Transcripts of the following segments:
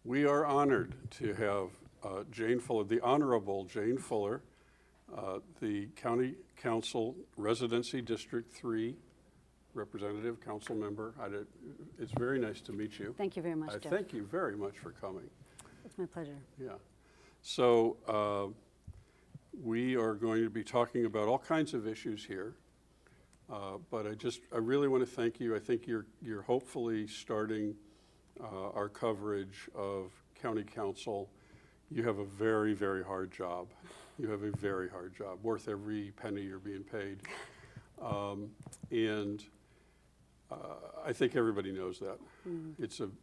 We are honored to have Jane Fuller, the Honorable Jane Fuller, the County Council Residency District 3 Representative, Council Member. It's very nice to meet you. Thank you very much, Jeff. Thank you very much for coming. It's my pleasure. Yeah. So we are going to be talking about all kinds of issues here. But I really want to thank you. I think you're hopefully starting our coverage of county council. You have a very, very hard job. You have a very hard job, worth every penny you're being paid. And I think everybody knows that.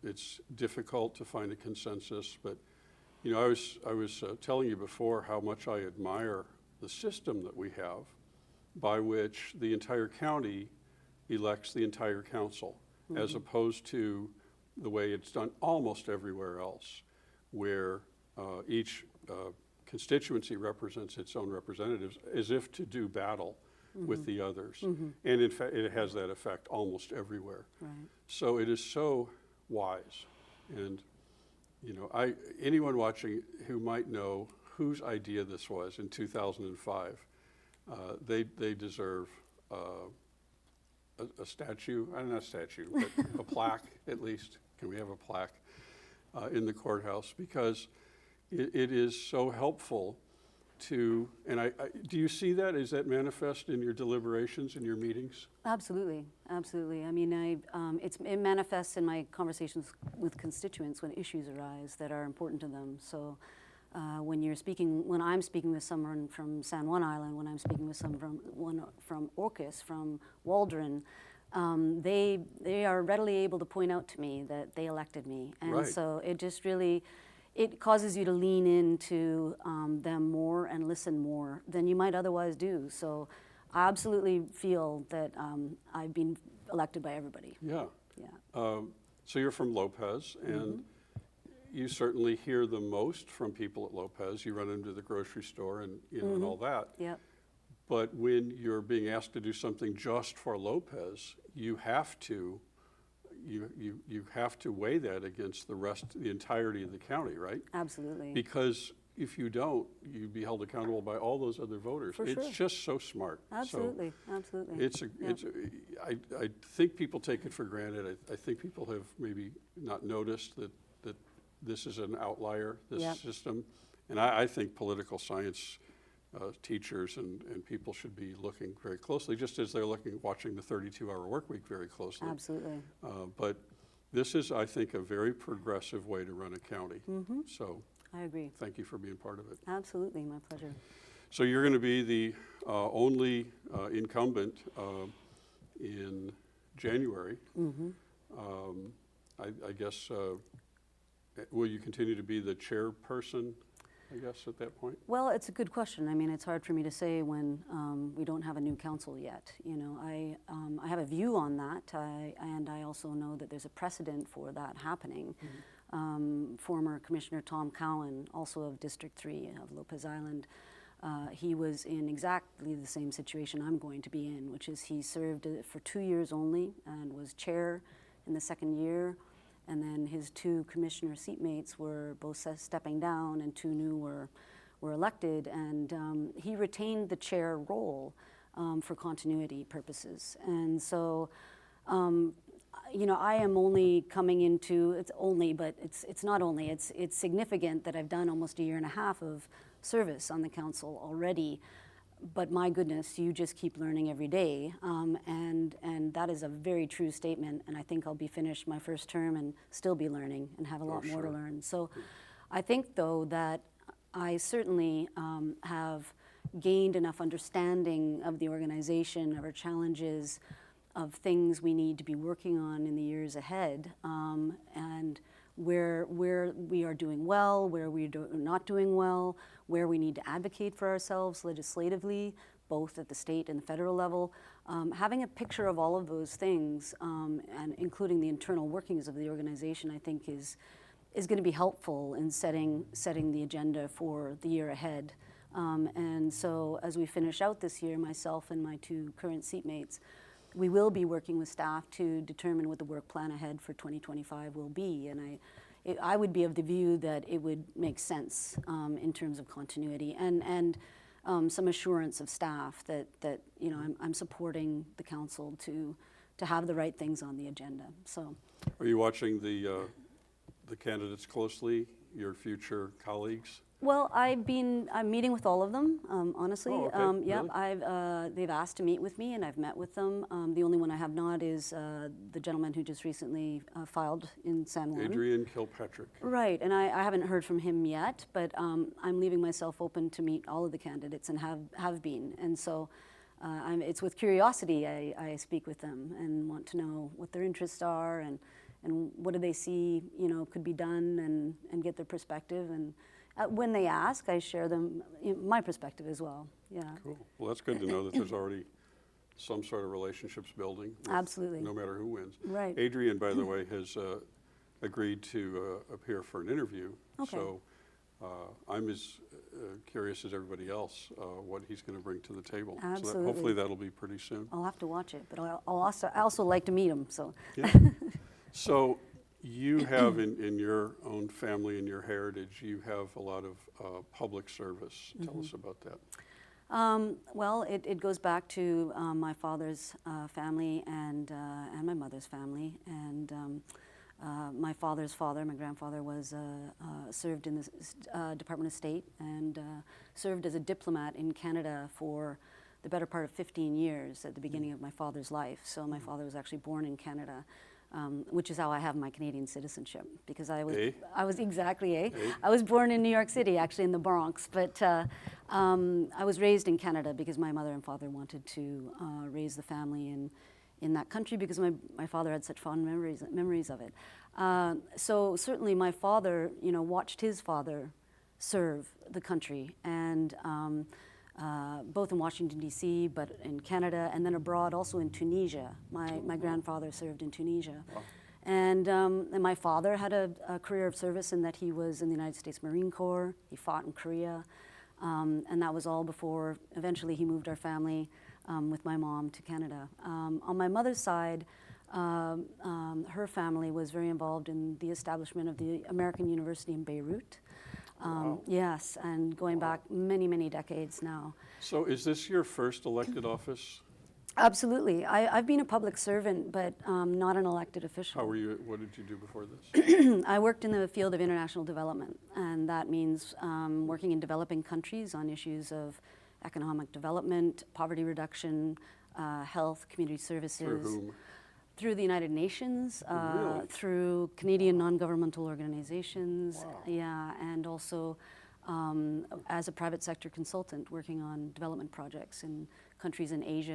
It's difficult to find a consensus, but you know, I was telling you before how much I admire the system that we have, by which the entire county elects the entire council, as opposed to the way it's done almost everywhere else, where each constituency represents its own representatives as if to do battle with the others. And in fact, it has that effect almost everywhere. Right. So it is so wise. And you know, anyone watching who might know whose idea this was in 2005, they deserve a statue, not a statue, but a plaque at least. Can we have a plaque in the courthouse? Because it is so helpful to, and do you see that? Is that manifest in your deliberations, in your meetings? Absolutely, absolutely. I mean, it manifests in my conversations with constituents when issues arise that are important to them. So when I'm speaking with someone from San Juan Island, when I'm speaking with someone from Orcas, from Waldron, they are readily able to point out to me that they elected me. And so it just really, it causes you to lean into them more and listen more than you might otherwise do. So I absolutely feel that I've been elected by everybody. Yeah. Yeah. So you're from Lopez, and you certainly hear the most from people at Lopez. You run into the grocery store and and all that. Yep. But when you're being asked to do something just for Lopez, you have to weigh that against the entirety of the county, right? Absolutely. Because if you don't, you'd be held accountable by all those other voters. It's just so smart. Absolutely, absolutely. I think people take it for granted. I think people have maybe not noticed that this is an outlier, this system. And I think political science teachers and people should be looking very closely, just as they're watching the 32-hour work week very closely. Absolutely. But this is, I think, a very progressive way to run a county. So I agree. Thank you for being part of it. Absolutely, my pleasure. So you're going to be the only incumbent in January. I guess, will you continue to be the chairperson, I guess, at that point? Well, it's a good question. I mean, it's hard for me to say when we don't have a new council yet. You know, I have a view on that, and I also know that there's a precedent for that happening. Former Commissioner Tom Cowan, also of District 3 of Lopez Island, he was in exactly the same situation I'm going to be in, which is he served for 2 years only and was chair in the second year. And then his two commissioner seatmates were both stepping down, and two new were elected. And he retained the chair role for continuity purposes. And so, you know, I am only coming into, it's not only, it's significant that I've done almost 1.5 years of service on the council already. But my goodness, you just keep learning every day, and that is a very true statement. And I think I'll be finished my first term and still be learning and have a lot more to learn. So, I think though that I certainly have gained enough understanding of the organization, of our challenges, of things we need to be working on in the years ahead, and where we are doing well, where we are not doing well, where we need to advocate for ourselves legislatively, both at the state and the federal level. Having a picture of all of those things, and including the internal workings of the organization, I think is going to be helpful in setting the agenda for the year ahead. And so as we finish out this year, myself and my two current seatmates, we will be working with staff to determine what the work plan ahead for 2025 will be. And I would be of the view that it would make sense in terms of continuity and some assurance of staff that you know I'm supporting the council to have the right things on the agenda. So, Are you watching the candidates closely, your future colleagues? well, I'm meeting with all of them, honestly. Oh, okay. Yeah, Really? they've asked to meet with me, and I've met with them. The only one I have not is the gentleman who just recently filed in San Juan. Adrian Kilpatrick. Right, and I haven't heard from him yet, but I'm leaving myself open to meet all of the candidates and have been. And so it's with curiosity I speak with them and want to know what their interests are and what do they see, you know, could be done and get their perspective. And when they ask, I share them my perspective as well. Yeah. Cool. Well, that's good to know that there's already some sort of relationships building. Absolutely. No matter who wins. Right. Adrian, by the way, has agreed to appear for an interview. Okay. So I'm as curious as everybody else what he's going to bring to the table. Absolutely. So hopefully that'll be pretty soon. I'll have to watch it, but I also like to meet him. So. Yeah. So you have in your own family and your heritage, you have a lot of public service. Tell us about that. Well, it goes back to my father's family and my mother's family. And my father's father, my grandfather, was served in the Department of State and served as a diplomat in Canada for the better part of 15 years at the beginning of my father's life. So my father was actually born in Canada. Which is how I have my Canadian citizenship, because I was exactly I was born in New York City, actually in the Bronx, but I was raised in Canada because my mother and father wanted to raise the family in that country because my father had such fond memories of it. So certainly my father, you know, watched his father serve the country, and both in Washington, D.C., but in Canada, and then abroad, also in Tunisia. My grandfather served in Tunisia. Wow. And my father had a career of service in that he was in the United States Marine Corps. He fought in Korea. And that was all before eventually he moved our family with my mom to Canada. On my mother's side, her family was very involved in the establishment of the American University in Beirut. Wow. Yes, and going back many, many decades now. So is this your first elected office? Absolutely. I've been a public servant, but not an elected official. How were you? What did you do before this? I worked in the field of international development, and that means working in developing countries on issues of economic development, poverty reduction, health, community services. Through whom? Through the United Nations, Really? through Canadian non-governmental organizations, Wow. yeah, and also as a private sector consultant working on development projects in countries in Asia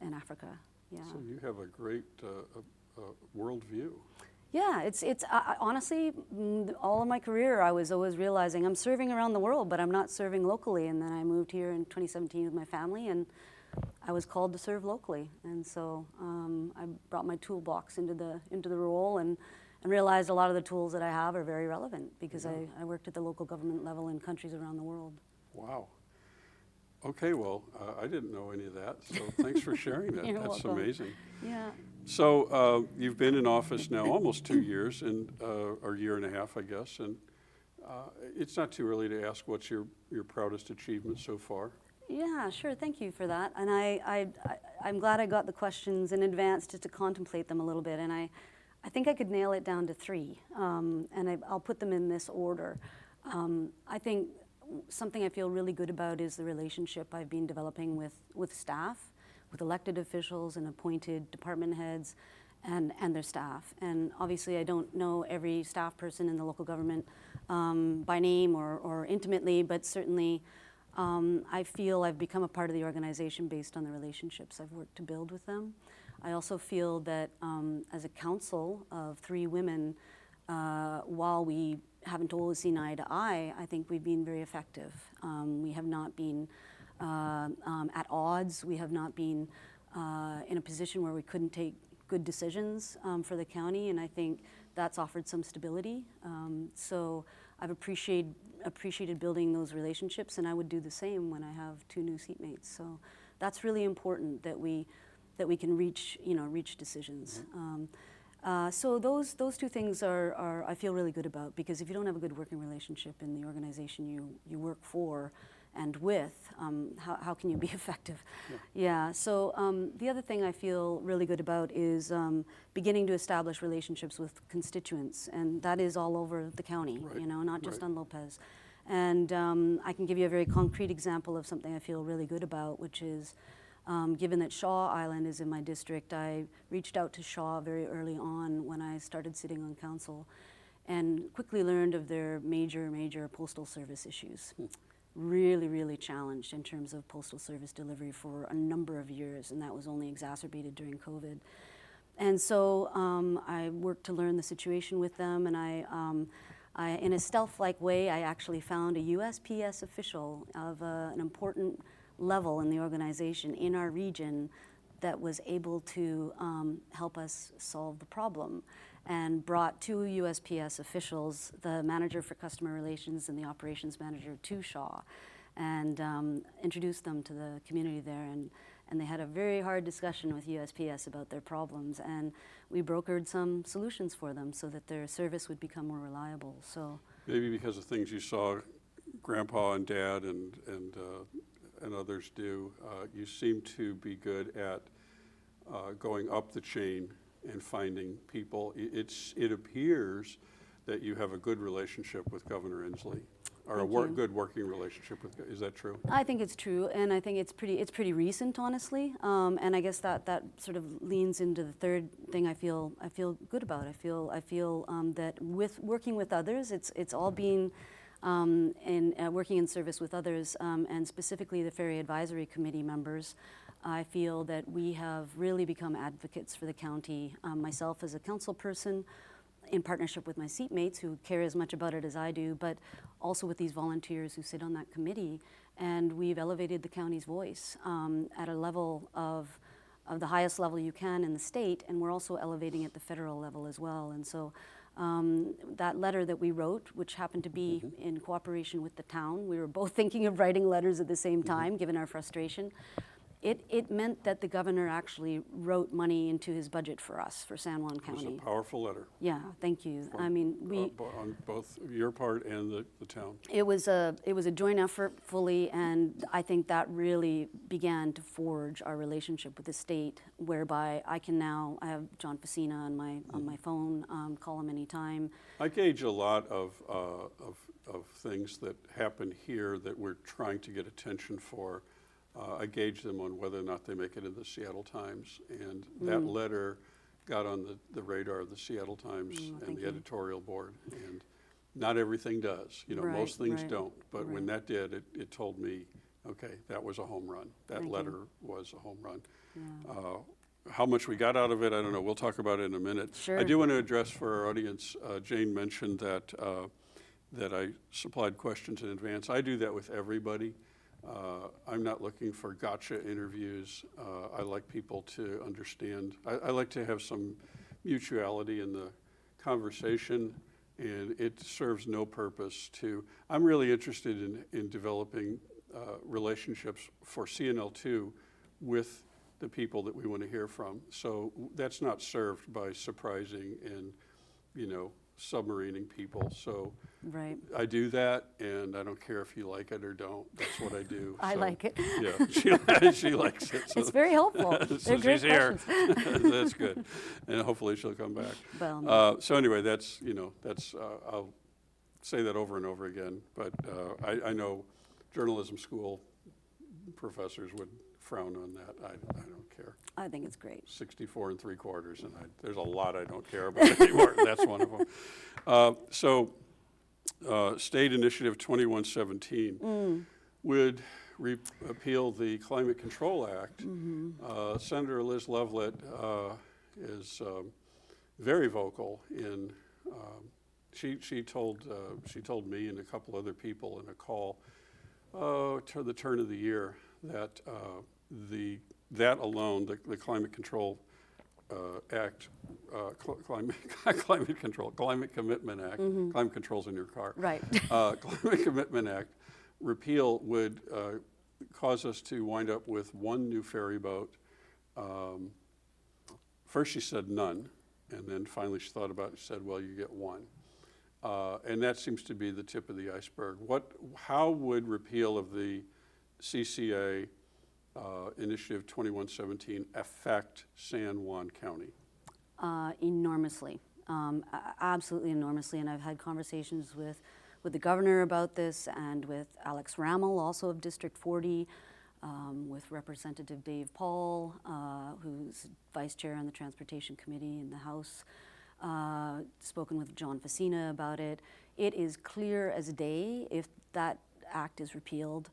and Africa. Yeah. So you have a great world view. Yeah, it's honestly, all of my career I was always realizing I'm serving around the world, but I'm not serving locally. And then I moved here in 2017 with my family, and I was called to serve locally. And so I brought my toolbox into the role and realized a lot of the tools that I have are very relevant because I worked at the local government level in countries around the world. Wow. Okay, well, I didn't know any of that, so thanks for sharing that. You're That's welcome. amazing. Yeah. So you've been in office now almost 2 years, and or a year and a half, I guess, and it's not too early to ask what's your proudest achievement so far. Yeah, sure. Thank you for that. And I'm glad I got the questions in advance just to contemplate them a little bit. And I think I could nail it down to 3, and I'll put them in this order. I think something I feel really good about is the relationship I've been developing with staff, with elected officials and appointed department heads and their staff. And obviously I don't know every staff person in the local government by name or intimately, but certainly I feel I've become a part of the organization based on the relationships I've worked to build with them. I also feel that as a council of 3 women, while we haven't always seen eye to eye, I think we've been very effective. We have not been at odds. We have not been in a position where we couldn't take good decisions for the county, and I think that's offered some stability. So I've appreciated building those relationships, and I would do the same when I have 2 new seatmates. So that's really important that we can reach decisions. So those two things are I feel really good about, because if you don't have a good working relationship in the organization you work for and with, how can you be effective? Yeah. So the other thing I feel really good about is beginning to establish relationships with constituents, and that is all over the county. Right. You know, not just Right. on Lopez. And I can give you a very concrete example of something I feel really good about, which is, given that Shaw Island is in my district, I reached out to Shaw very early on when I started sitting on council, and quickly learned of their major postal service issues. Really challenged in terms of postal service delivery for a number of years, and that was only exacerbated during COVID. And so I worked to learn the situation with them, and I, in a stealth-like way, I actually found a USPS official of an important level in the organization in our region that was able to help us solve the problem, and brought two USPS officials, the manager for customer relations and the operations manager, to Shaw, and introduced them to the community there, and they had a very hard discussion with USPS about their problems, and we brokered some solutions for them so that their service would become more reliable. So Maybe because of things you saw Grandpa and Dad and others do, you seem to be good at going up the chain and finding people. It appears that you have a good relationship with Governor Inslee, or Thank a you. good working relationship with. Is that true? I think it's true, and I think it's pretty recent, honestly. And I guess that sort of leans into the third thing I feel good about. I feel that with working with others, it's all being working in service with others, and specifically the Ferry Advisory Committee members. I feel that we have really become advocates for the county. Myself as a councilperson, in partnership with my seatmates who care as much about it as I do, but also with these volunteers who sit on that committee, and we've elevated the county's voice at a level of the highest level you can in the state, and we're also elevating at the federal level as well. And so that letter that we wrote, which happened to be in cooperation with the town, we were both thinking of writing letters at the same time, given our frustration. It meant that the governor actually wrote money into his budget for us, for San Juan County. It was a powerful letter. Yeah, thank you. I mean, on both your part and the town. It was a joint effort fully, and I think that really began to forge our relationship with the state, whereby I have John Facina on my phone, call him anytime. I gauge a lot of things that happen here that we're trying to get attention for. I gauge them on whether or not they make it in the Seattle Times, and that letter got on the radar of the Seattle Times and the editorial board, and not everything does. You know, most things don't, but when that did, it told me, okay, that was a home run. That letter was a home run. Yeah. How much we got out of it, I don't know. We'll talk about it in a minute. Sure. I do want to address for our audience, Jane mentioned that I supplied questions in advance. I do that with everybody. I'm not looking for gotcha interviews. I like people to understand. I like to have some mutuality in the conversation, and it serves no purpose to. I'm really interested in developing relationships for CNL2 with the people that we want to hear from. So that's not served by surprising and, submarining people. So I do that, and I don't care if you like it or don't. That's what I do. I like it. Yeah, she likes it. So it's very helpful. so They're great she's here. questions. That's good, and hopefully she'll come back. Well, So anyway, that's I'll say that over and over again. But I know journalism school professors would frown on that. I don't care. I think it's great. 64 3/4, and there's a lot I don't care about anymore. That's one of them. So State Initiative 2117 would repeal the Climate Control Act. Senator Liz Lovelet is very vocal in. She told me and a couple other people in a call to the turn of the year that that alone, the Climate Control Act, Climate Commitment Act, Climate Control's in your car. Right. Climate Commitment Act repeal would cause us to wind up with one new ferry boat. First she said none, And then finally she thought about it and said, well, you get one. And that seems to be the tip of the iceberg. How would repeal of the CCA Initiative 2117 affect San Juan County? Enormously, absolutely enormously. And I've had conversations with the governor about this and with Alex Rammel, also of District 40, with Representative Dave Paul, who's vice chair on the Transportation Committee in the House, spoken with John Facina about it. It is clear as day if that act is repealed,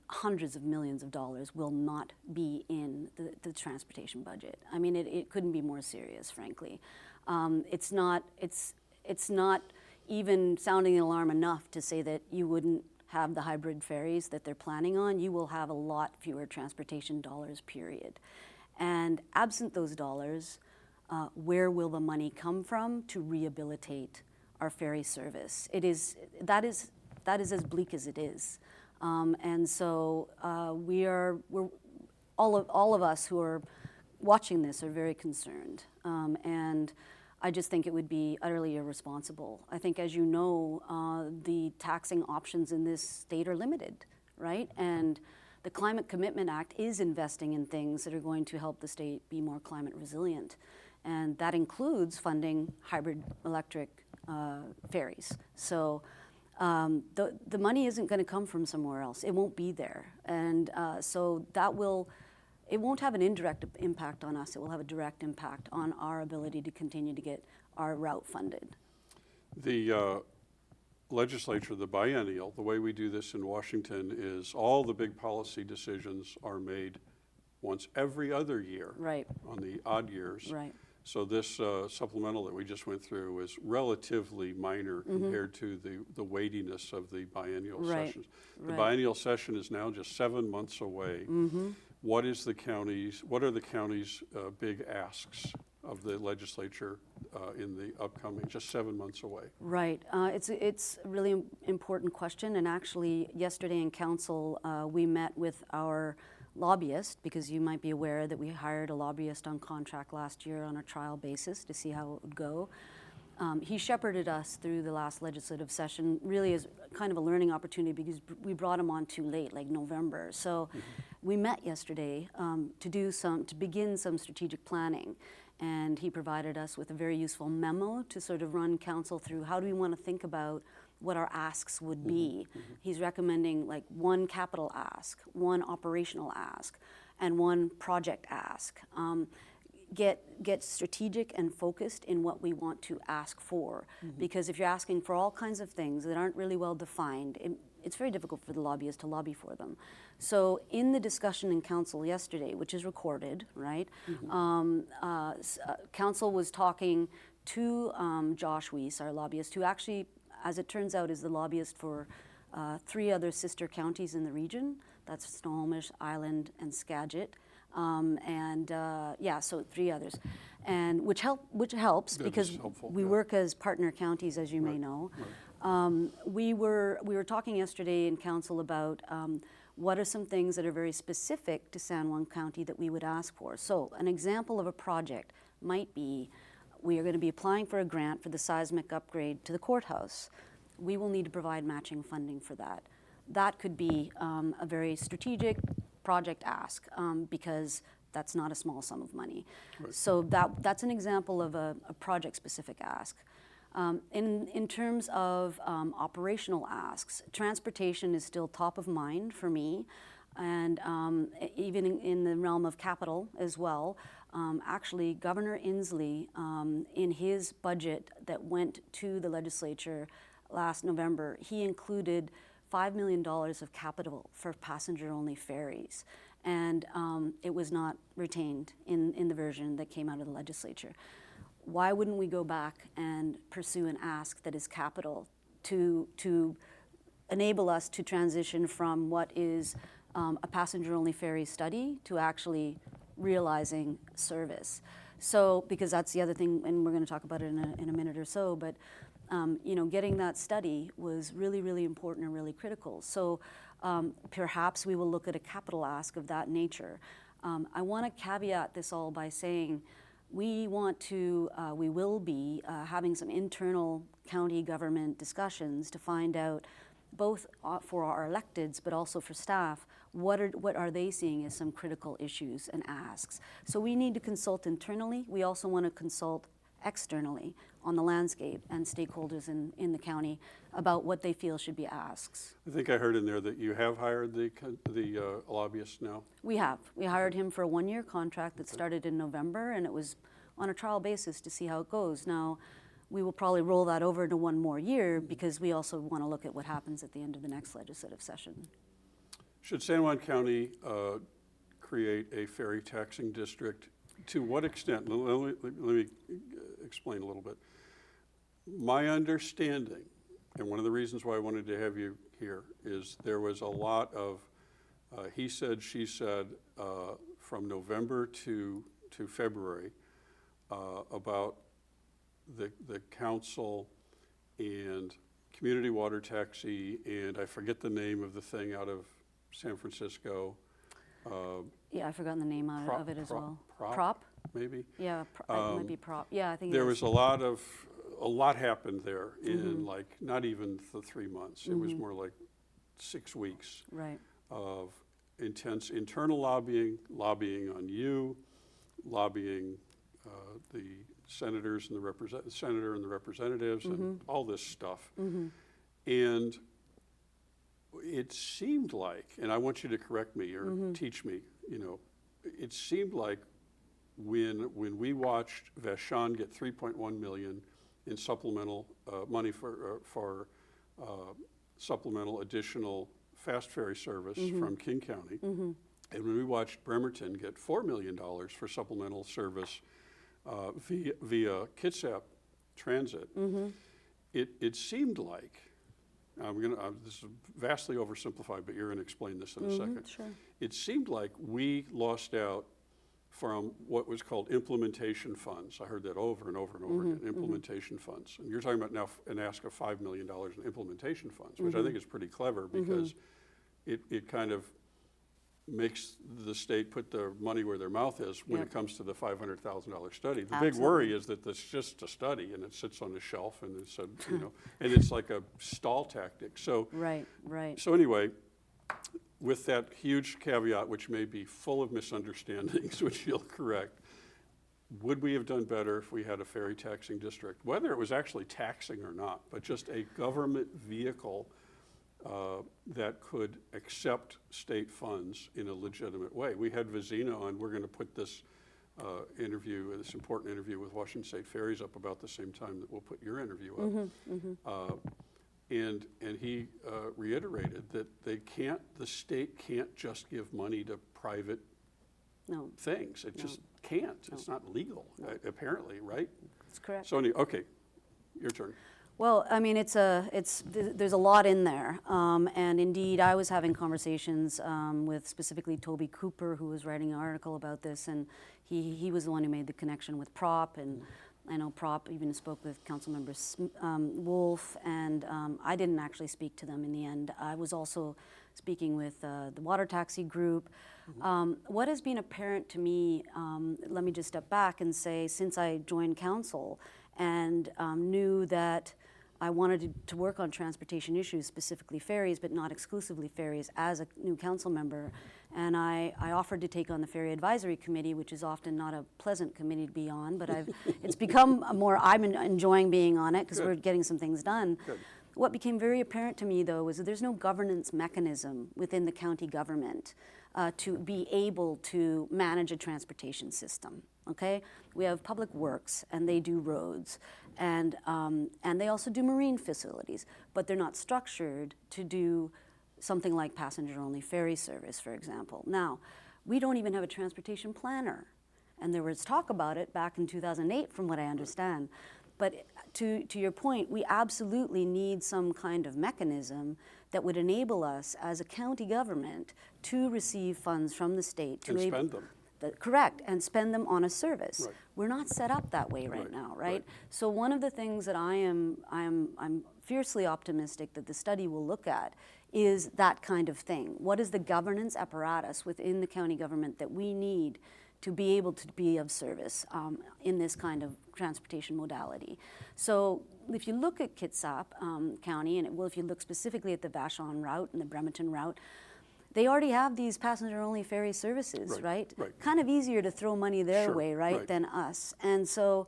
hundreds of millions of dollars will not be in the transportation budget. I mean, it couldn't be more serious, frankly. It's not even sounding an alarm enough to say that you wouldn't have the hybrid ferries that they're planning on. You will have a lot fewer transportation dollars, period. And absent those dollars, where will the money come from to rehabilitate our ferry service? That is as bleak as it is. And so we're all of us who are watching this are very concerned. And I just think it would be utterly irresponsible. I think, as you know, the taxing options in this state are limited, right? And the Climate Commitment Act is investing in things that are going to help the state be more climate resilient. And that includes funding hybrid electric ferries. So the money isn't going to come from somewhere else. It won't be there. And so it won't have an indirect impact on us. It will have a direct impact on our ability to continue to get our route funded. The legislature, the biennial, the way we do this in Washington is all the big policy decisions are made once every other year, right, on the odd years. Right. So this supplemental that we just went through is relatively minor compared to the weightiness of the biennial sessions. The biennial session is now just 7 months away. What are the county's big asks of the legislature in the upcoming, just 7 months away? Right. It's a really important question. And actually, yesterday in council, we met with our lobbyist, because you might be aware that we hired a lobbyist on contract last year on a trial basis to see how it would go. He shepherded us through the last legislative session, really as kind of a learning opportunity, because we brought him on too late, like November. So we met yesterday to begin some strategic planning. And he provided us with a very useful memo to sort of run council through how do we want to think about what our asks would be. He's recommending like one capital ask, one operational ask, and one project ask. Get strategic and focused in what we want to ask for. Because if you're asking for all kinds of things that aren't really well defined, it's very difficult for the lobbyists to lobby for them. So in the discussion in council yesterday, which is recorded, right, council was talking to Josh Weiss, our lobbyist, who actually, as it turns out, is the lobbyist for 3 other sister counties in the region. That's Snohomish, Island, and Skagit. So 3 others, and which helps That because we work as partner counties, as you may know. We were talking yesterday in council about what are some things that are very specific to San Juan County that we would ask for. So an example of a project might be, we are going to be applying for a grant for the seismic upgrade to the courthouse. We will need to provide matching funding for that. That could be a very strategic project ask, because that's not a small sum of money. Right. So that's an example of a project-specific ask. In terms of operational asks, transportation is still top of mind for me, and even in the realm of capital as well. Actually, Governor Inslee, in his budget that went to the legislature last November, he included $5 million of capital for passenger-only ferries, and it was not retained in the version that came out of the legislature. Why wouldn't we go back and pursue an ask that is capital to enable us to transition from what is a passenger-only ferry study to actually realizing service? So, because that's the other thing, and we're going to talk about it in a minute or so, but getting that study was really, really important and really critical. So perhaps we will look at a capital ask of that nature. I want to caveat this all by saying we will be having some internal county government discussions to find out, both for our electeds but also for staff, what are they seeing as some critical issues and asks. So we need to consult internally. We also want to consult externally on the landscape and stakeholders in the county about what they feel should be asks. I think I heard in there that you have hired the lobbyist now. We have. We hired him for a 1-year contract that started in November, and it was on a trial basis to see how it goes. Now, we will probably roll that over to 1 more year because we also want to look at what happens at the end of the next legislative session. Should San Juan County create a ferry taxing district? To what extent? Let me explain a little bit. My understanding, and one of the reasons why I wanted to have you here, is there was a lot of he said, she said from November to February about the council and community water taxi, and I forget the name of the thing out of San Francisco. Yeah, I've forgotten the name of it as well. Prop? Maybe? Yeah, it might be prop. Yeah, I think there was a lot happened there in like not even the 3 months. It was more like 6 weeks of intense internal lobbying on you, lobbying the senators and the senator and the representatives and all this stuff. And it seemed like, and I want you to correct me or teach me, it seemed like when we watched Vashon get $3.1 million in supplemental money for supplemental additional fast ferry service from King County, and when we watched Bremerton get $4 million for supplemental service via Kitsap Transit, it seemed like, this is vastly oversimplified, but you're going to explain this in a second. Sure. It seemed like we lost out from what was called implementation funds. I heard that over and over and over again, implementation funds. And you're talking about now an ask of $5 million in implementation funds, which I think is pretty clever because it kind of makes the state put their money where their mouth is when it comes to the $500,000 study. The big worry is that it's just a study and it sits on the shelf and it's and it's like a stall tactic. So right. So anyway, with that huge caveat, which may be full of misunderstandings, which you'll correct, would we have done better if we had a ferry taxing district, whether it was actually taxing or not, but just a government vehicle that could accept state funds in a legitimate way? We had Vizina on. We're going to put this this important interview with Washington State Ferries up about the same time that we'll put your interview up. And he reiterated that the state can't just give money to private things. It just can't. It's not legal, apparently, right? That's correct. So anyway, okay, your turn. Well, I mean, there's a lot in there, and indeed, I was having conversations with specifically Toby Cooper, who was writing an article about this, and he was the one who made the connection with Prop, and I know Prop even spoke with Councilmember Wolf, and I didn't actually speak to them in the end. I was also speaking with the water taxi group. What has been apparent to me, let me just step back and say, since I joined council and knew that I wanted to work on transportation issues, specifically ferries, but not exclusively ferries, as a new council member. And I offered to take on the Ferry Advisory Committee, which is often not a pleasant committee to be on, but it's become I'm enjoying being on it because we're getting some things done. Good. What became very apparent to me, though, was that there's no governance mechanism within the county government to be able to manage a transportation system. Okay, we have public works, and they do roads, and they also do marine facilities, but they're not structured to do something like passenger-only ferry service, for example. Now, we don't even have a transportation planner, and there was talk about it back in 2008, from what I understand. But to your point, we absolutely need some kind of mechanism that would enable us as a county government to receive funds from the state to spend them. Correct, and spend them on a service. Right. We're not set up that way right now, right? So one of the things that I'm fiercely optimistic that the study will look at is that kind of thing. What is the governance apparatus within the county government that we need to be able to be of service in this kind of transportation modality. So if you look at Kitsap County, and if you look specifically at the Vashon route and the Bremerton route, they already have these passenger-only ferry services, right? Kind of easier to throw money their way, right, than us. And so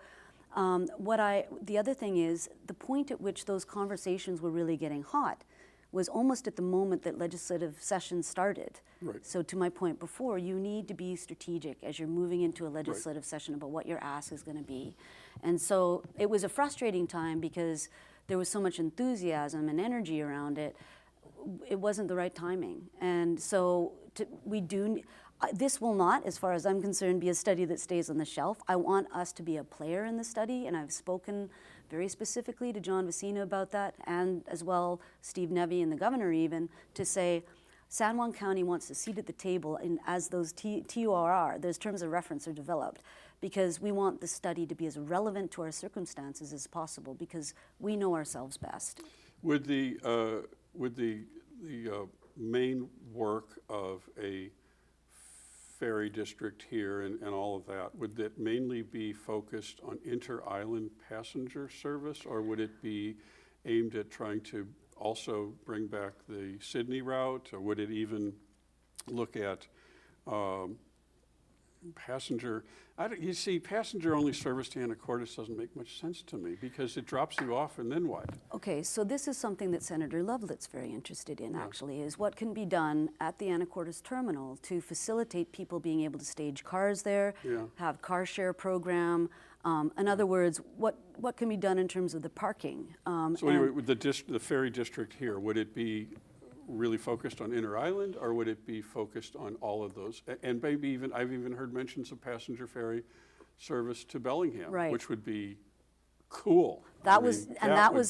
the other thing is, the point at which those conversations were really getting hot was almost at the moment that legislative session started. So to my point before, you need to be strategic as you're moving into a legislative session about what your ask is going to be. And so it was a frustrating time because there was so much enthusiasm and energy around it. It wasn't the right timing. And so this will not, as far as I'm concerned, be a study that stays on the shelf. I want us to be a player in the study, and I've spoken very specifically to John Vecina about that, and as well Steve Nevy and the governor even, to say San Juan County wants a seat at the table as those TOR, those terms of reference, are developed, because we want the study to be as relevant to our circumstances as possible, because we know ourselves best. Would the main work of a ferry district here and all of that, would that mainly be focused on inter-island passenger service, or would it be aimed at trying to also bring back the Sydney route, or would it even look at passenger? You see, passenger-only service to Anacortes doesn't make much sense to me, because it drops you off and then what? Okay, so this is something that Senator Lovett's very interested in, actually, is what can be done at the Anacortes terminal to facilitate people being able to stage cars there, have car share program. In other words, what can be done in terms of the parking? So anyway, with the ferry district here, would it be really focused on inter-island, or would it be focused on all of those? And maybe even, I've even heard mentions of passenger ferry service to Bellingham, which would be cool. That was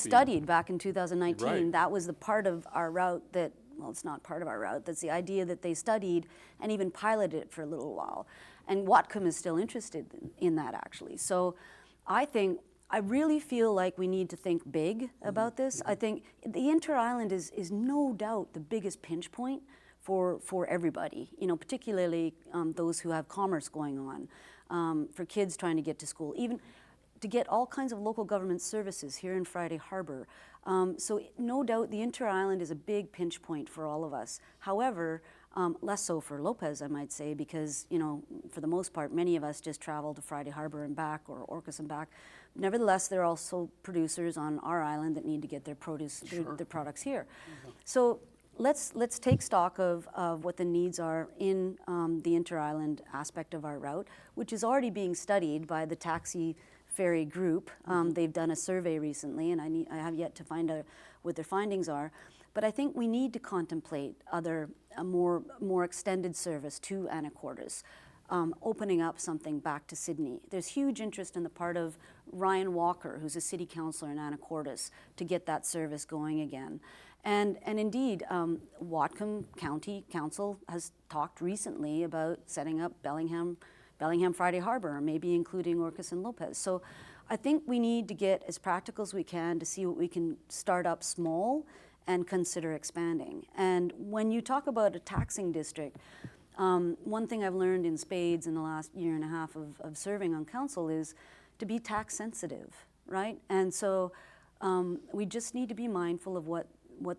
studied back in 2019. That was the part of our route that, well, it's not part of our route, that's the idea that they studied and even piloted it for a little while. And Whatcom is still interested in that, actually. So I really feel like we need to think big about this. I think the inter-island is no doubt the biggest pinch point for everybody, particularly those who have commerce going on, for kids trying to get to school, even to get all kinds of local government services here in Friday Harbor. So no doubt the inter-island is a big pinch point for all of us. However, less so for Lopez, I might say, because, for the most part, many of us just travel to Friday Harbor and back, or Orcas and back. Nevertheless, there are also producers on our island that need to get their produce, their products here. So let's take stock of what the needs are in the inter-island aspect of our route, which is already being studied by the taxi ferry group. They've done a survey recently, and I have yet to find out what their findings are. But I think we need to contemplate a more extended service to Anacortes, opening up something back to Sydney. There's huge interest on the part of Ryan Walker, who's a city councillor in Anacortes, to get that service going again. And indeed, Whatcom County Council has talked recently about setting up Bellingham Friday Harbor, maybe including Orcas and Lopez. So I think we need to get as practical as we can to see what we can start up small and consider expanding. And when you talk about a taxing district, one thing I've learned in spades in the last year and a half of serving on council is to be tax sensitive, right? And so we just need to be mindful of what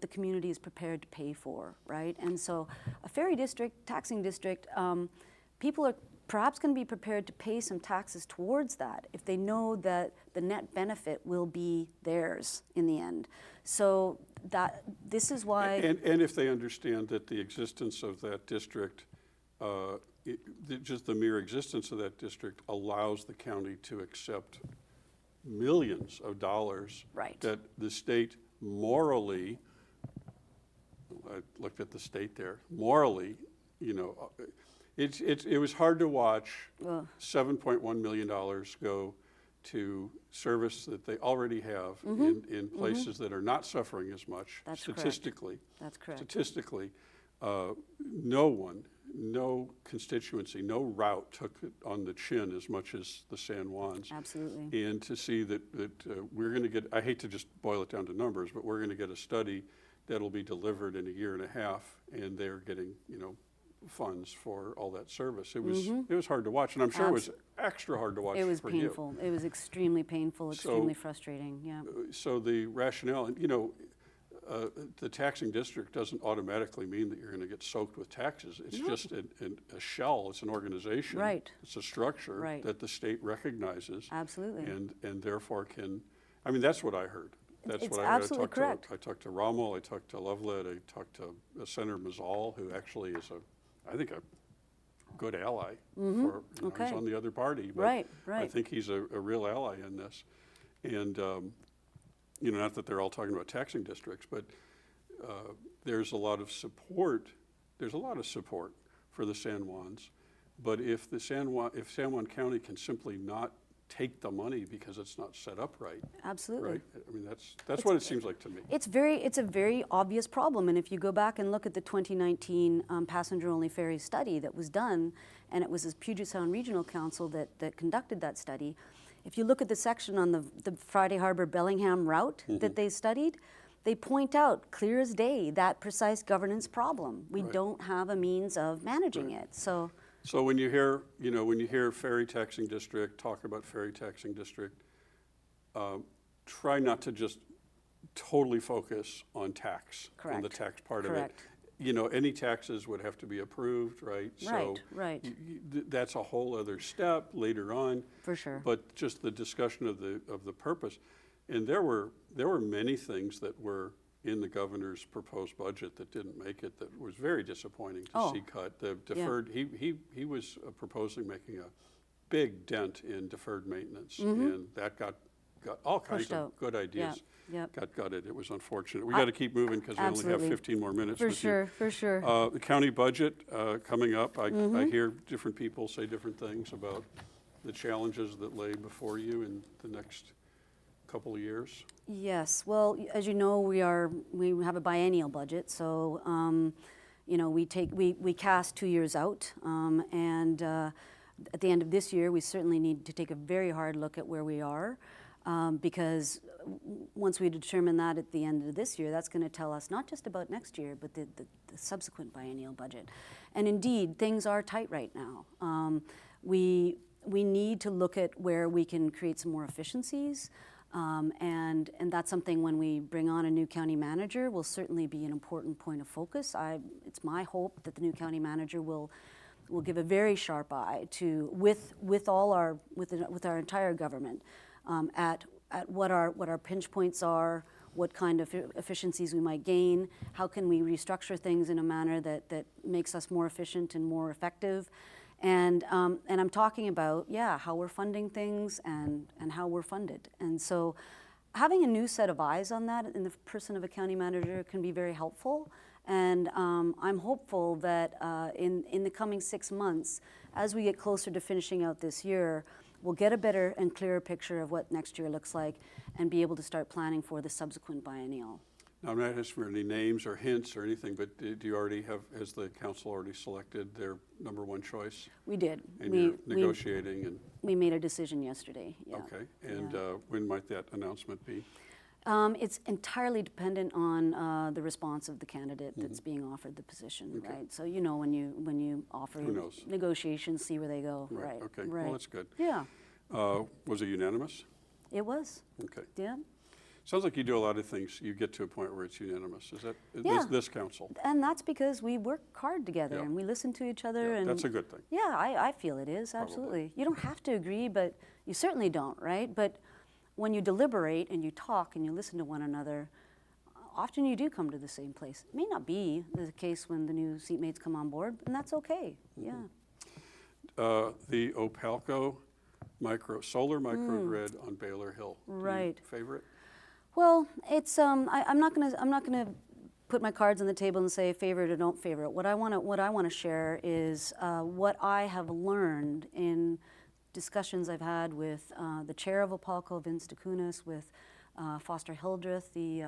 the community is prepared to pay for, right? And so a ferry district, taxing district, people are perhaps going to be prepared to pay some taxes towards that if they know that the net benefit will be theirs in the end. So this is why... And if they understand that the existence of that district, just the mere existence of that district allows the county to accept millions of dollars that the state morally, I looked at the state there, morally, it was hard to watch $7.1 million go to service that they already have in places that are not suffering as much. That's statistically. Correct. That's correct. Statistically, no constituency, no route took it on the chin as much as the San Juans. Absolutely. And to see that we're going to get, I hate to just boil it down to numbers, but we're going to get a study that'll be delivered in a year and a half, and they're getting, funds for all that service. It was hard to watch, and I'm sure it was extra hard to watch for you. It was painful. It was extremely painful, extremely frustrating, yeah. So the rationale, and the taxing district doesn't automatically mean that you're going to get soaked with taxes. It's just a shell. It's an organization. Right. It's a structure that the state recognizes. Absolutely. And therefore can, I mean, that's what I heard. That's It's what I heard. absolutely correct. I talked to Rommel, I talked to Loveland, I talked to Senator Mazzal, who actually is I think a good ally for, he's on the other party. But right. I think he's a real ally in this. And, not that they're all talking about taxing districts, but there's a lot of support. There's a lot of support for the San Juans. But if San Juan County can simply not take the money because it's not set up right. Absolutely. Right? I mean, that's what it seems like to me. It's a very obvious problem, and if you go back and look at the 2019 passenger-only ferry study that was done, and it was this Puget Sound Regional Council that conducted that study, if you look at the section on the Friday Harbor Bellingham route that they studied, they point out clear as day that precise governance problem. We don't have a means of managing it. So when you hear ferry taxing district, talk about ferry taxing district, try not to just totally focus on tax, on the tax part of it. Any taxes would have to be approved, right? Right. That's a whole other step later on. For sure. But just the discussion of the purpose, and there were many things that were in the governor's proposed budget that didn't make it, that was very disappointing to see cut. The deferred, he was proposing making a big dent in deferred maintenance, and that got all kinds of good ideas. Got gutted. It was unfortunate. We got to keep moving because we only have 15 more minutes. For sure. The county budget coming up. I hear different people say different things about the challenges that lay before you in the next couple of years. Yes. Well, as you know, we have a biennial budget, so we cast 2 years out, and at the end of this year, we certainly need to take a very hard look at where we are. Because once we determine that at the end of this year, that's going to tell us not just about next year, but the subsequent biennial budget. And indeed, things are tight right now. We need to look at where we can create some more efficiencies, and that's something when we bring on a new county manager will certainly be an important point of focus. It's my hope that the new county manager will give a very sharp eye to with our entire government. At what our pinch points are, what kind of efficiencies we might gain, how can we restructure things in a manner that makes us more efficient and more effective, and I'm talking about how we're funding things and how we're funded, and so having a new set of eyes on that in the person of a county manager can be very helpful, and I'm hopeful that in the coming 6 months, as we get closer to finishing out this year, we'll get a better and clearer picture of what next year looks like and be able to start planning for the subsequent biennial. Now, I'm not asking for any names or hints or anything, but do you already has the council already selected their number one choice? We did. And you're negotiating? We made a decision yesterday, Okay, and when might that announcement be? It's entirely dependent on the response of the candidate that's being offered the position, right? So when you offer negotiations, see where they go, right? Okay, right. well, that's good. Yeah. Was it unanimous? It was. Okay. Yeah. Sounds like you do a lot of things. You get to a point where it's unanimous. Is that this council? And that's because we work hard together and we listen to each other. Yeah, and that's a good thing. Yeah, I feel it is, absolutely. You don't have to agree, but you certainly don't, right? But when you deliberate and you talk and you listen to one another, often you do come to the same place. It may not be the case when the new seatmates come on board, and that's okay, yeah. The Opalco solar microgrid on Baylor Hill. Right. Favorite? Well, it's I'm not gonna put my cards on the table and say favorite or don't favorite. What I want to share is what I have learned in discussions I've had with the chair of Opalco, Vince DeCunis, with Foster Hildreth, the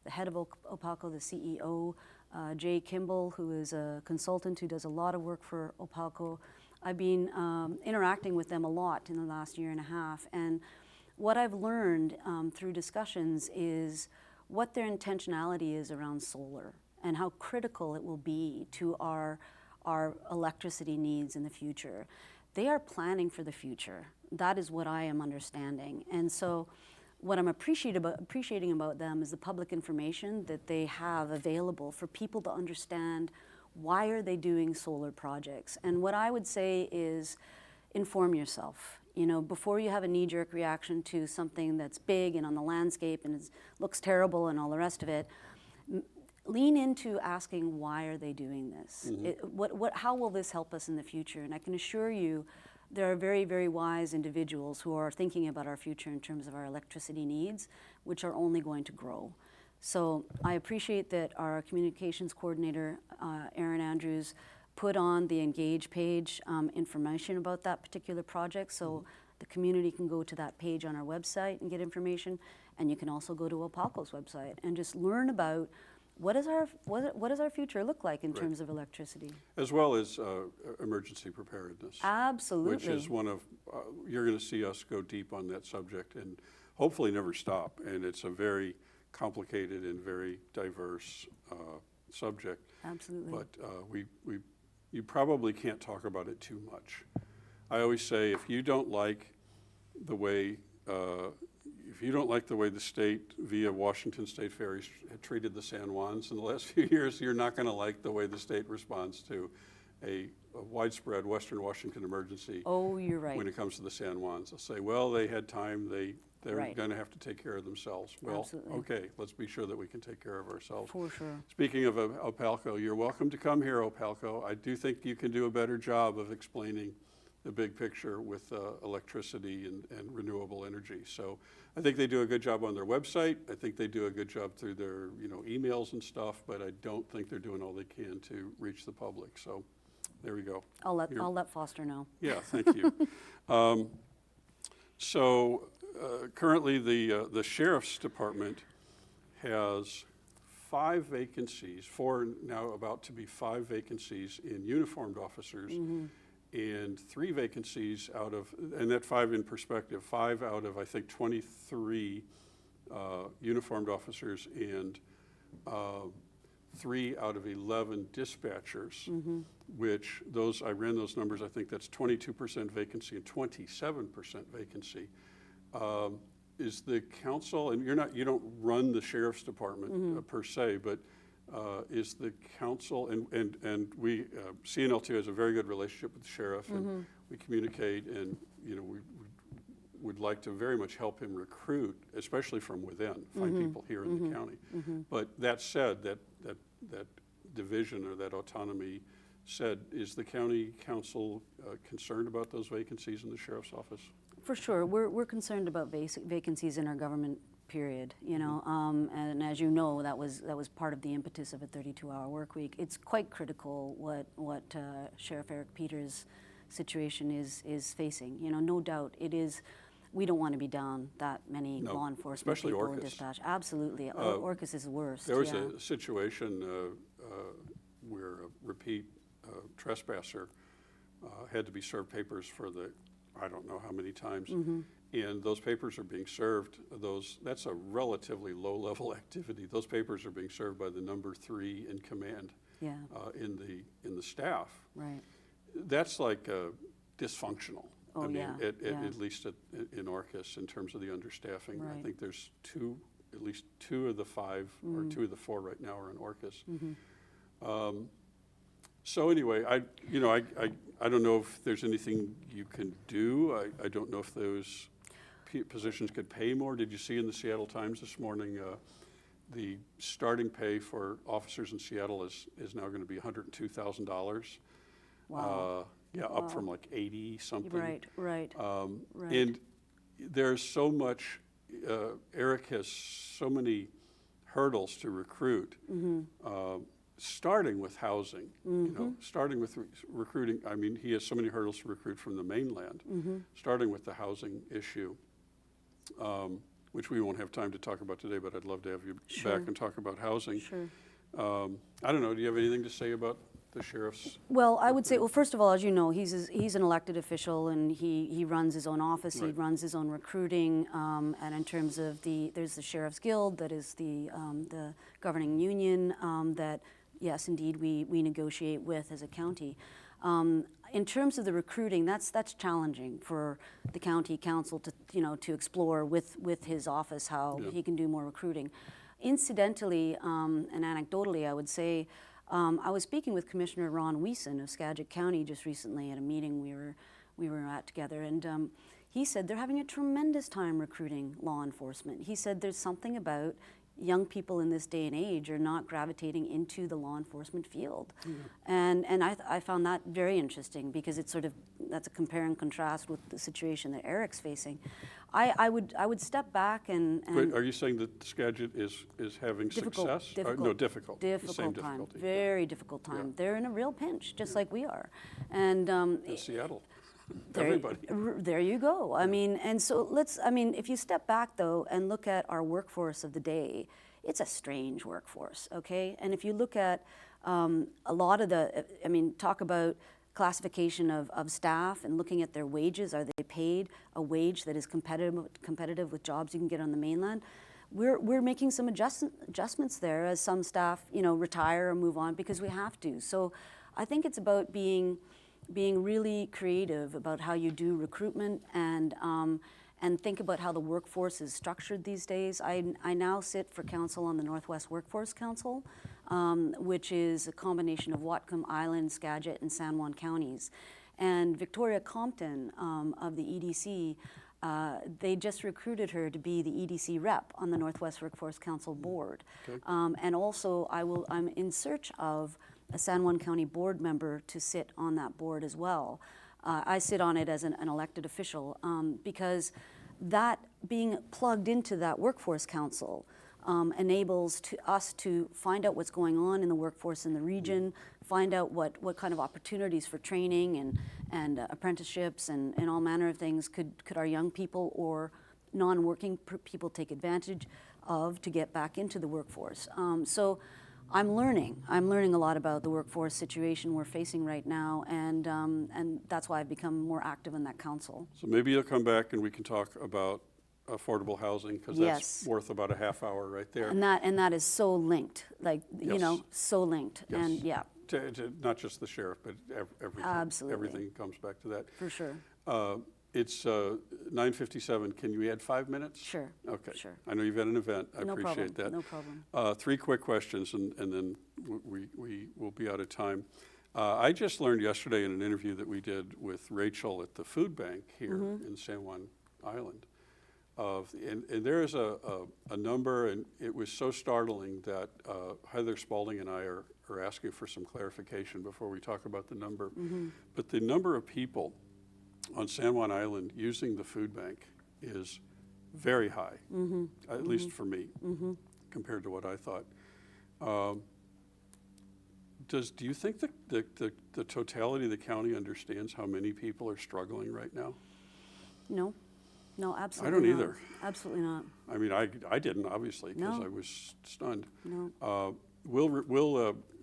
head of Opalco, the CEO, Jay Kimball, who is a consultant who does a lot of work for Opalco. I've been interacting with them a lot in the last year and a half, and what I've learned through discussions is what their intentionality is around solar and how critical it will be to our our electricity needs in the future. They are planning for the future. That is what I am understanding. And so what I'm appreciating about them is the public information that they have available for people to understand why are they doing solar projects. And what I would say is inform yourself. You know, before you have a knee-jerk reaction to something that's big and on the landscape and looks terrible and all the rest of it, lean into asking why are they doing this? How will this help us in the future? And I can assure you there are very, very wise individuals who are thinking about our future in terms of our electricity needs, which are only going to grow. So I appreciate that our communications coordinator, Erin Andrews, put on the Engage page information about that particular project, so the community can go to that page on our website and get information, and you can also go to Opalco's website and just learn about what does our future look like in terms of electricity. As well as emergency preparedness. Absolutely. Which is one of, you're going to see us go deep on that subject and hopefully never stop. And it's a very complicated and very diverse subject. Absolutely. But you probably can't talk about it too much. I always say if you don't like the way the state via Washington State Ferries had treated the San Juans in the last few years, you're not going to like the way the state responds to a widespread Western Washington emergency. Oh, you're right. When it comes to the San Juans, they'll say, well, they had time, they're Right. going to have to take care of themselves. Well, Absolutely. okay, let's be sure that we can take care of ourselves. For sure. Speaking of Opalco, you're welcome to come here, Opalco. I do think you can do a better job of explaining the big picture with electricity and renewable energy. So I think they do a good job on their website. I think they do a good job through their emails and stuff, but I don't think they're doing all they can to reach the public. So there we go. I'll let Foster know. Yeah, thank you. Currently the Sheriff's Department has 5 vacancies, 4 now about to be 5 vacancies in uniformed officers, and 3 vacancies out of, and that 5 in perspective, 5 out of I think 23 uniformed officers and 3 out of 11 dispatchers, which I ran those numbers, I think that's 22% vacancy and 27% vacancy. Is the council, and you don't run the Sheriff's Department per se, but is the council, and we, CNL2 has a very good relationship with the sheriff, and we communicate, and we would like to very much help him recruit, especially from within, find people here in the county. But that said, that division or that autonomy said, is the county council concerned about those vacancies in the sheriff's office? For sure, we're concerned about vacancies in our government. Period. And as you know, that was part of the impetus of a 32-hour work week. It's quite critical what Sheriff Eric Peters' situation is facing. No doubt it is. We don't want to be down that many law enforcement especially people Orcas. in dispatch. Absolutely, Orcas is worse. There was a situation where a repeat trespasser had to be served papers for I don't know how many times. And those papers are being served, that's a relatively low-level activity. Those papers are being served by the number 3 in command in the staff. Right. That's like dysfunctional. Oh, At least in Orcas in terms of the understaffing. Right. I think there's at least 2 of the 5 or 2 of the 4 right now are in Orcas. So anyway, I don't know if there's anything you can do. I don't know if those positions could pay more. Did you see in the Seattle Times this morning the starting pay for officers in Seattle is now going to be $102,000? Wow. Up from like 80 something. Right. And there's so much, Eric has so many hurdles to recruit, starting with housing, starting with recruiting. I mean, he has so many hurdles to recruit from the mainland, starting with the housing issue, which we won't have time to talk about today, but I'd love to have you back and talk about housing. Sure. I don't know, do you have anything to say about the sheriff's? Well, I would say, first of all, as you know, he's an elected official, and he runs his own office. Right. He runs his own recruiting, and in terms of there's the Sheriff's Guild, that is the governing union that yes, indeed, we negotiate with as a county. In terms of the recruiting, that's challenging for the county council to, to explore with his office how he can do more recruiting. Incidentally, and anecdotally, I would say, I was speaking with Commissioner Ron Wiesen of Skagit County just recently at a meeting we were at together, and he said they're having a tremendous time recruiting law enforcement. He said there's something about young people in this day and age are not gravitating into the law enforcement field. And I found that very interesting because it's that's a compare and contrast with the situation that Eric's facing. I would step back and Wait, are you saying that Skagit is having success? No, difficult. Difficult time, difficulty. Very difficult time. Yeah. They're in a real pinch, just like we are. And In Seattle. Everybody. There you go. I mean, and so if you step back though and look at our workforce of the day, it's a strange workforce, okay? And if you look at a lot of talk about classification of staff and looking at their wages, are they paid a wage that is competitive with jobs you can get on the mainland? We're making some adjustments there as some staff, retire or move on because we have to. So I think it's about being really creative about how you do recruitment and think about how the workforce is structured these days. I now sit for council on the Northwest Workforce Council, which is a combination of Whatcom Island, Skagit, and San Juan counties. And Victoria Compton of the EDC, they just recruited her to be the EDC rep on the Northwest Workforce Council board. Okay. And also I'm in search of a San Juan County board member to sit on that board as well. I sit on it as an elected official because that being plugged into that workforce council enables us to find out what's going on in the workforce in the region, find out what kind of opportunities for training and apprenticeships and all manner of things could our young people or non-working people take advantage of to get back into the workforce. So I'm learning a lot about the workforce situation we're facing right now, and that's why I've become more active in that council. So maybe you'll come back and we can talk about affordable housing, because that's worth about a half hour right there. And that is so linked, so linked. Yes. And yeah. To not just the sheriff, but everything. Absolutely. Everything comes back to that. For sure. It's 9:57. Can you add 5 minutes? Sure. Okay. Sure. I know you've had an event. I No appreciate problem. that. No problem. 3 quick questions, and then we will be out of time. I just learned yesterday in an interview that we did with Rachel at the food bank here in San Juan Island. And there is a number, and it was so startling that Heather Spalding and I are asking for some clarification before we talk about the number. But the number of people on San Juan Island using the food bank is very high, at least for me, compared to what I thought. Do you think that the totality of the county understands how many people are struggling right now? No, absolutely I don't not. either. Absolutely not. I mean, I didn't, obviously, because No. I was stunned. No.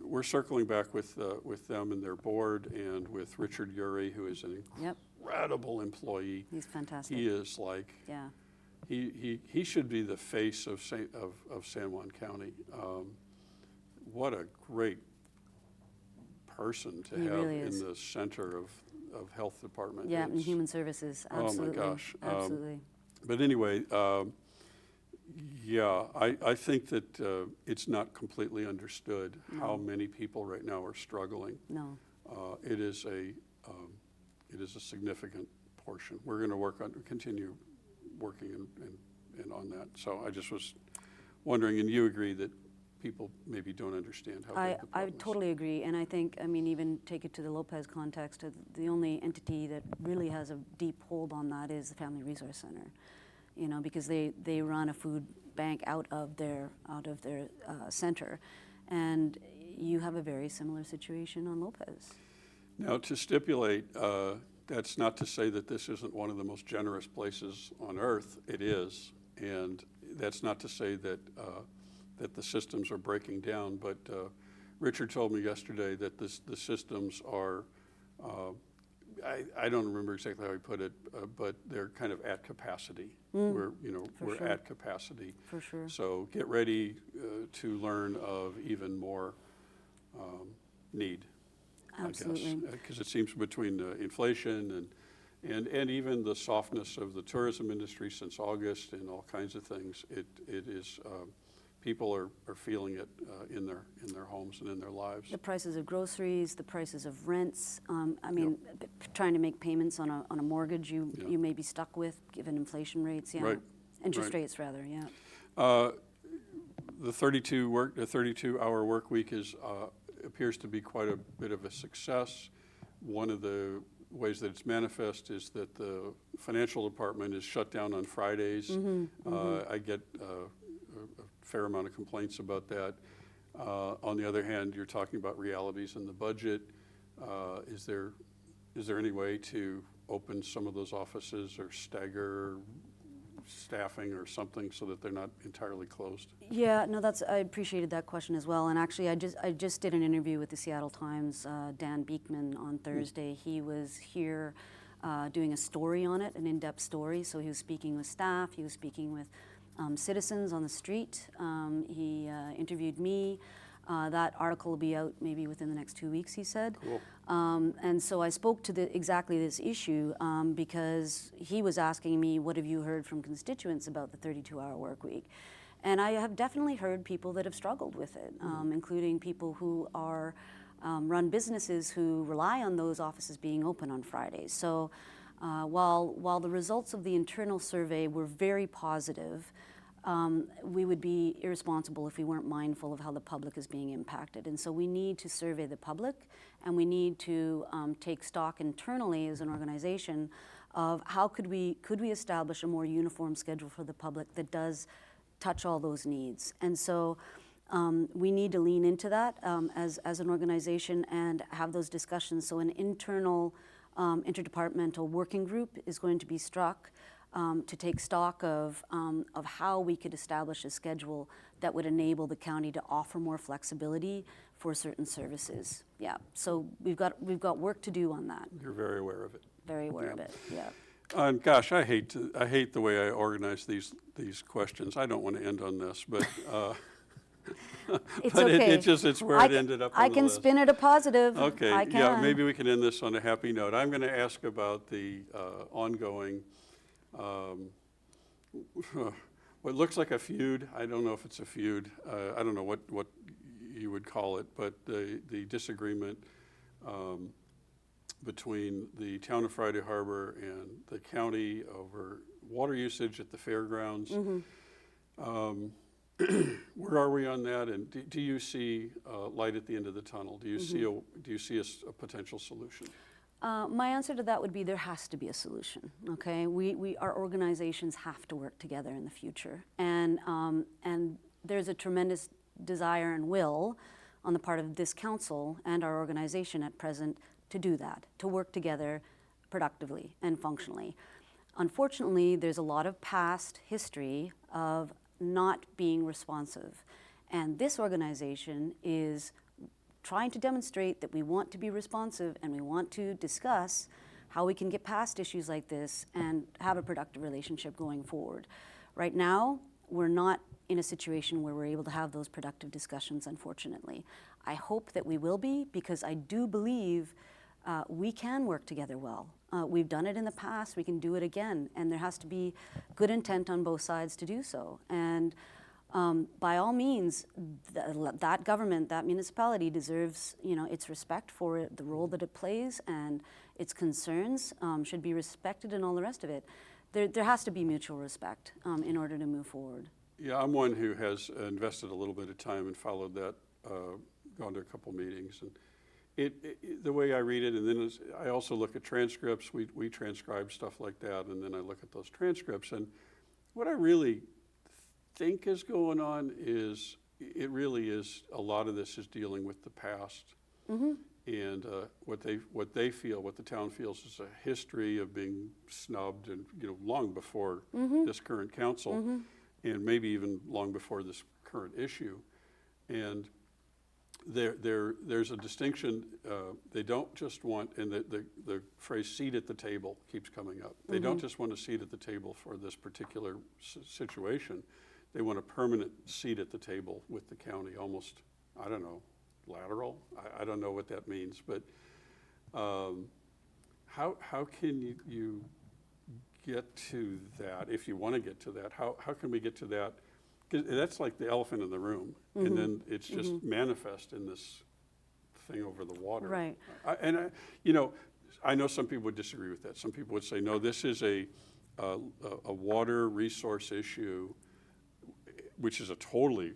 We're circling back with them and their board, and with Richard Urey, who is an incredible employee. He's fantastic. He is like, Yeah. he should be the face of San Juan County. What a great person to He have really in is. the center of health department. Yeah, and It's- human services. Oh my Absolutely. gosh. Absolutely. But anyway, I think that it's not completely understood how many people right now are struggling. No. It is a significant portion. We're going to continue working and on that. So I just was wondering, and you agree that people maybe don't understand how big the I problem is. totally agree, and I think, even take it to the Lopez context, the only entity that really has a deep hold on that is the Family Resource Center, because they run a food bank out of their center, and you have a very similar situation on Lopez. Now, to stipulate, that's not to say that this isn't one of the most generous places on earth. It is, and that's not to say that the systems are breaking down, but Richard told me yesterday that the systems are, I don't remember exactly how he put it, but they're kind of at capacity. We're sure. at capacity. For sure. So get ready to learn of even more need, Absolutely. I guess, because it seems between inflation and even the softness of the tourism industry since August and all kinds of things, it is, people are feeling it in their homes and in their lives. The prices of groceries, the prices of rents. I mean, trying to make payments on a mortgage you may be stuck with given inflation rates. Yeah, Right. interest Right. rates rather. Yeah. The 32-hour work week appears to be quite a bit of a success. One of the ways that it's manifest is that the financial department is shut down on Fridays. I get a fair amount of complaints about that. On the other hand, you're talking about realities in the budget. Is there any way to open some of those offices or stagger staffing or something so that they're not entirely closed? Yeah, no, I appreciated that question as well. And actually, I just did an interview with the Seattle Times, Dan Beekman, on Thursday. He was here doing a story on it, an in-depth story. So he was speaking with staff, he was speaking with citizens on the street. He interviewed me. That article will be out maybe within the next 2 weeks, he said. Cool. And so I spoke to exactly this issue because he was asking me, what have you heard from constituents about the 32-hour work week? And I have definitely heard people that have struggled with it, including people who are run businesses who rely on those offices being open on Fridays. So while the results of the internal survey were very positive, we would be irresponsible if we weren't mindful of how the public is being impacted. And so we need to survey the public, and we need to take stock internally as an organization of how could we establish a more uniform schedule for the public that does touch all those needs. And so we need to lean into that as an organization and have those discussions. So an internal interdepartmental working group is going to be struck to take stock of how we could establish a schedule that would enable the county to offer more flexibility for certain services. Yeah, so we've got work to do on that. You're very aware of it. Very aware of it. Yeah. And gosh, I hate the way I organize these questions. I don't want to end on this, but It's but okay. it's where it ended up on I the can list. spin it a positive. Okay, I can. yeah, maybe we can end this on a happy note. I'm going to ask about the ongoing, what looks like a feud. I don't know if it's a feud. I don't know what you would call it, but the disagreement between the town of Friday Harbor and the county over water usage at the fairgrounds. Where are we on that? And do you see light at the end of the tunnel? Do you see a potential solution? My answer to that would be there has to be a solution. Okay, our organizations have to work together in the future, and there's a tremendous desire and will on the part of this council and our organization at present to do that, to work together productively and functionally. Unfortunately, there's a lot of past history of not being responsive, and this organization is trying to demonstrate that we want to be responsive and we want to discuss how we can get past issues like this and have a productive relationship going forward. Right now, we're not in a situation where we're able to have those productive discussions, unfortunately. I hope that we will be, because I do believe we can work together well. We've done it in the past, we can do it again, and there has to be good intent on both sides to do so. And by all means, that government, that municipality deserves, its respect for the role that it plays, and its concerns should be respected, and all the rest of it. There has to be mutual respect in order to move forward. Yeah, I'm one who has invested a little bit of time and followed that, gone to a couple meetings, and the way I read it, and then I also look at transcripts. We transcribe stuff like that, and then I look at those transcripts, and what I really think is going on is it really is a lot of this is dealing with the past, and what the town feels is a history of being snubbed, and long before this current council, and maybe even long before this current issue, and there's a distinction. They don't just want, and the phrase "seat at the table" keeps coming up. They don't just want a seat at the table for this particular situation. They want a permanent seat at the table with the county, almost, I don't know, lateral. I don't know what that means, but how can you get to that, if you want to get to that? How can we get to that? 'Cause that's like the elephant in the room, and then it's just manifest in this thing over the water. Right. I know some people would disagree with that. Some people would say, no, this is a water resource issue, which is a totally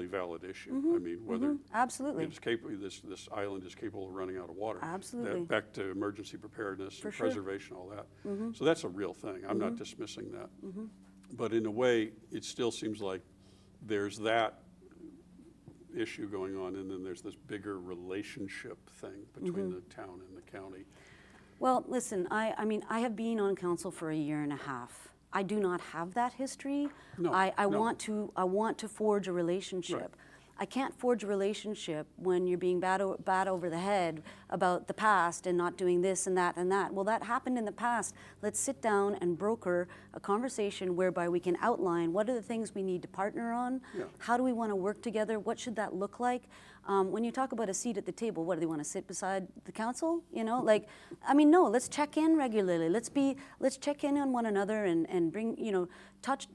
valid issue. I mean, whether Absolutely. it's capable, this island is capable of running out of water. Absolutely. Back to emergency preparedness and sure. preservation, all that. So that's a real thing. I'm not dismissing that. But in a way, it still seems like there's that issue going on, and then there's this bigger relationship thing between the town and the county. Well, listen, I mean, I have been on council for 1.5 years. I do not have that history. No, I no. want to forge a relationship. Right. I can't forge a relationship when you're being bat over the head about the past and not doing this and that and that. Well, that happened in the past. Let's sit down and broker a conversation whereby we can outline what are the things we need to partner on, how do we want to work together, what should that look like. When you talk about a seat at the table, what do they want to sit beside the council? You know, like, I mean, no, let's check in regularly. Let's check in on one another and bring, you know, touch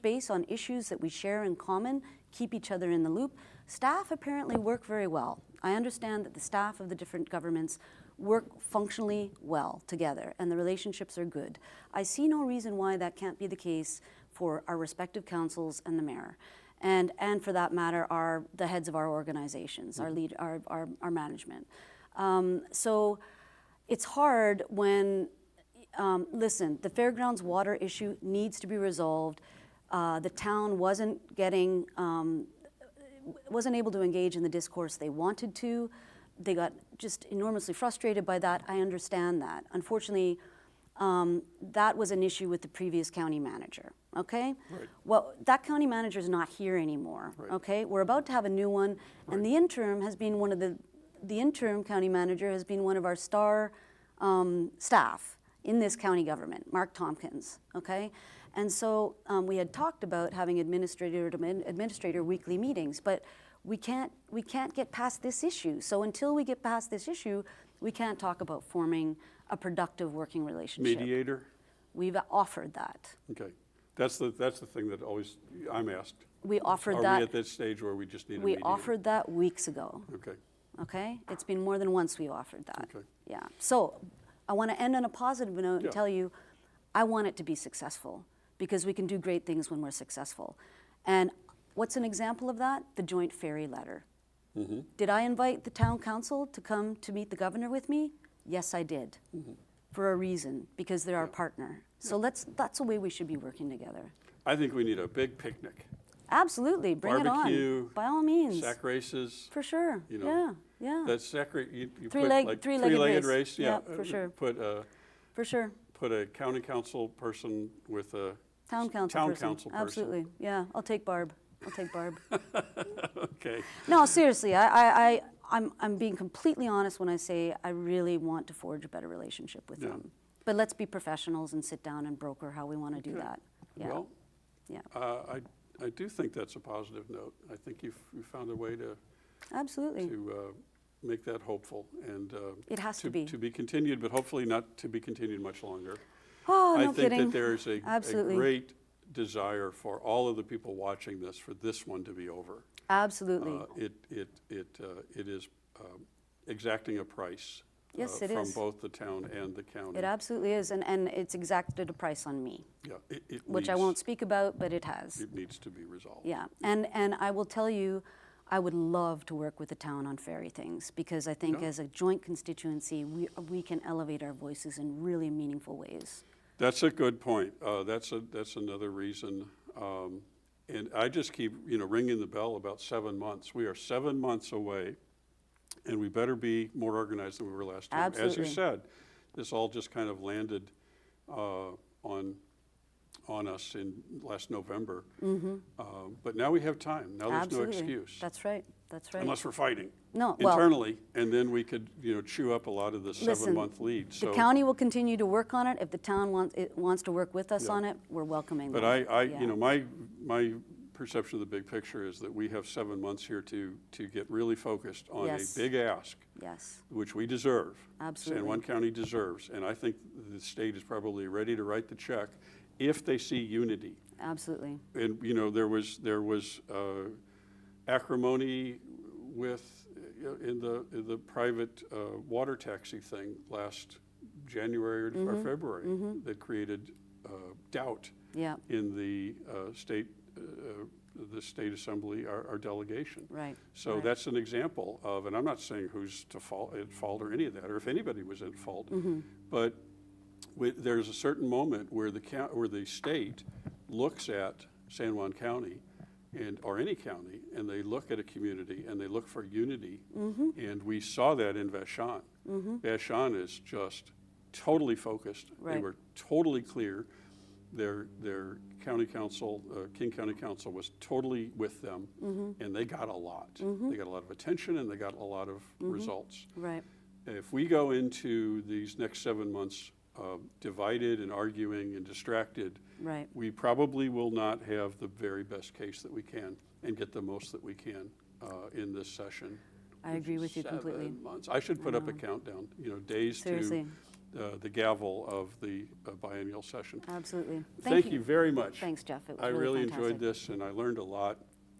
base on issues that we share in common, keep each other in the loop. Staff apparently work very well. I understand that the staff of the different governments work functionally well together, and the relationships are good. I see no reason why that can't be the case for our respective councils and the mayor. And for that matter, the heads of our organizations, our management. So it's hard when, listen, the fairgrounds water issue needs to be resolved. The town wasn't able to engage in the discourse they wanted to. They got just enormously frustrated by that. I understand that. Unfortunately, that was an issue with the previous county manager, okay? Right. Well, that county manager is not here anymore, Right. okay? We're about to have a new one, and the interim has been the interim county manager has been one of our star staff in this county government, Mark Tompkins, okay? And so we had talked about having administrator weekly meetings, but we can't get past this issue. So until we get past this issue, we can't talk about forming a productive working relationship. Mediator? We've offered that. Okay. That's the thing that always I'm asked. We offered Are that. we at that stage where we just need a We mediator? offered that weeks ago. Okay. Okay? It's been more than once we offered that. Okay. Yeah. So I want to end on a positive note and tell you, I want it to be successful because we can do great things when we're successful. And what's an example of that? The joint ferry letter. Did I invite the town council to come to meet the governor with me? Yes, I did. For a reason, because they're our partner. So that's the way we should be working together. I think we need a big picnic. Absolutely, bring Barbecue, it on. By all means. Sack races. For sure. You know, yeah. That sack race, you put Three-legged like race. race. Yeah, for sure. For sure. Put a county council person with a Town council person. Absolutely. Yeah, I'll take Barb. Okay. No, seriously, I'm being completely honest when I say I really want to forge a better relationship with them. But let's be professionals and sit down and broker how we want to do that. Yeah. Well, yeah. I do think that's a positive note. I think you found a way to Absolutely. Make that hopeful and It has to be. to be continued, but hopefully not to be continued much longer. Oh, no I think kidding. that there's a Absolutely. great desire for all of the people watching this for this one to be over. Absolutely. It is exacting a price. Yes, it from is. both the town and the county. It absolutely is, and it's exacted a price on me, Yeah, which I won't speak about, but it has. It needs to be resolved. Yeah, and I will tell you, I would love to work with the town on ferry things because I think as a joint constituency, we can elevate our voices in really meaningful ways. That's a good point. That's another reason. And I just keep ringing the bell about 7 months. We are 7 months away, and we better be more organized than we were last time. Absolutely. As you said, this all just kind of landed on us in last November. But now we have time. Now there's Absolutely. no excuse. That's right. Unless we're fighting No, well, internally, and then we could chew up a lot of the Listen, 7-month lead. the county will continue to work on it. If the town wants to work with us Yeah. on it, we're welcoming But them. my perception of the big picture is that we have 7 months here to get really focused on Yes. a big ask, Yes, which we deserve. absolutely. San Juan County deserves, and I think the state is probably ready to write the check if they see unity. Absolutely. And, you know, there was acrimony with, in the private water taxi thing last January or February that created doubt Yeah, in the state assembly, our delegation. right. So right. that's an example of, and I'm not saying who's at fault or any of that, or if anybody was at fault, but there's a certain moment where the state looks at San Juan County or any county, and they look at a community and they look for unity, and we saw that in Vashon. Vashon is just totally focused. They Right. were totally clear. Their county council, King County Council, was totally with them, and they got a lot. They got a lot of attention, and they got a lot of results. Right. If we go into these next 7 months divided and arguing and distracted, Right. we probably will not have the very best case that we can and get the most that we can in this session. I agree with you completely. 7 months. I should put up a countdown, you know, days Seriously. to the gavel of the biennial session. Absolutely. Thank you very much. Thanks, Jeff. It was I really fantastic. enjoyed this, and I learned a lot,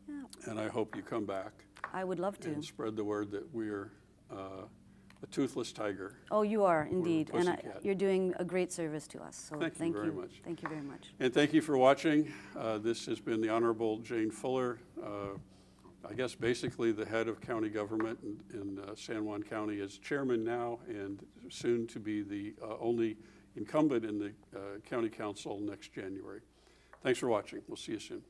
Yeah, and I hope you come back I would love to. and spread the word that we're a toothless tiger. Oh, you are indeed, and pussycat. you're doing a great service to us. So Thank you very much. Thank you very much. And thank you for watching. This has been the Honorable Jane Fuller, I guess basically the head of county government in San Juan County, as chairman now, and soon to be the only incumbent in the county council next January. Thanks for watching. We'll see you soon.